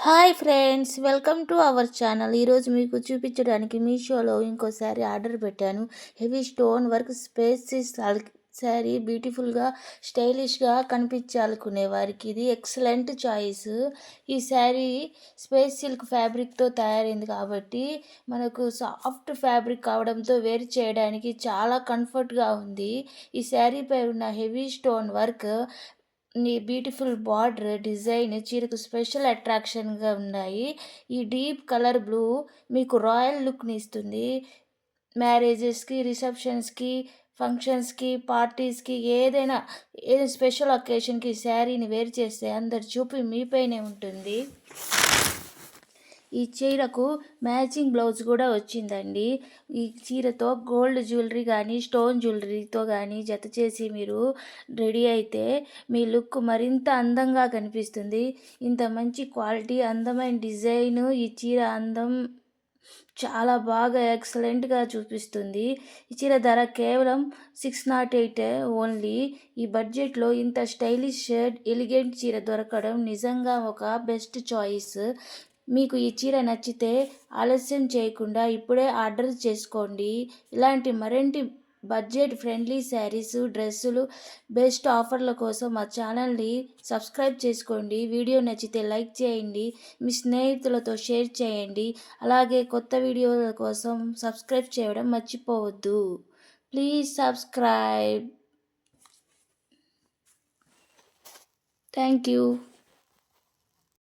Hi friends, welcome to our channel. ఈరోజు మీకు చూపించడానికి మీషోలో ఇంకో శారీ ఆర్డర్ పెట్టాను. Heavy stone work space sari, బ్యూటిఫుల్గా స్టైలిష్గా కనిపించాలనుకునే వారికి ఇది ఎక్సలెంట్ చాయిస్. ఈ శారీ స్పేస్ సిల్క్ ఫ్యాబ్రిక్తో తయారైంది కాబట్టి మనకు సాఫ్ట్ ఫ్యాబ్రిక్ కావడంతో వేర్ చేయడానికి చాలా కంఫర్ట్గా ఉంది. ఈ శారీపై ఉన్న heavy stone work, beautiful border design చీరకు స్పెషల్ అట్రాక్షన్గా ఉన్నాయి. ఈ డీప్ కలర్ బ్లూ మీకు రాయల్ లుక్ని ఇస్తుంది. మ్యారేజెస్కి, రిసెప్షన్స్కి, ఫంక్షన్స్కి, పార్టీస్కి, ఏదైనా స్పెషల్ అకేషన్కి శారీని వేర్ చేస్తే అందరి చూపు మీపైనే ఉంటుంది. ఈ చీరకు మ్యాచింగ్ బ్లౌజ్ కూడా వచ్చిందండి. ఈ చీరతో గోల్డ్ జ్యువెలరీ కానీ, స్టోన్ జ్యువెలరీతో కానీ జత చేసి మీరు రెడీ అయితే మీ లుక్ మరింత అందంగా కనిపిస్తుంది. ఇంత మంచి క్వాలిటీ, అందమైన డిజైను ఈ చీర అందం చాలా బాగా ఎక్సలెంట్గా చూపిస్తుంది. ఈ చీర ధర కేవలం 608 ఓన్లీ. ఈ బడ్జెట్లో ఇంత స్టైలిష్ ఎలిగెంట్ చీర దొరకడం నిజంగా ఒక బెస్ట్ చాయిస్. మీకు ఈ చీర నచ్చితే ఆలస్యం చేయకుండా ఇప్పుడే ఆర్డర్ చేసుకోండి. ఇలాంటి మరింటి బడ్జెట్ ఫ్రెండ్లీ శారీస్, డ్రెస్సులు, బెస్ట్ ఆఫర్ల కోసం మా ఛానల్ని సబ్స్క్రైబ్ చేసుకోండి. వీడియో నచ్చితే లైక్ చేయండి, మీ స్నేహితులతో షేర్ చేయండి. అలాగే కొత్త వీడియోల కోసం సబ్స్క్రైబ్ చేయడం మర్చిపోవద్దు. Please subscribe. Thank you.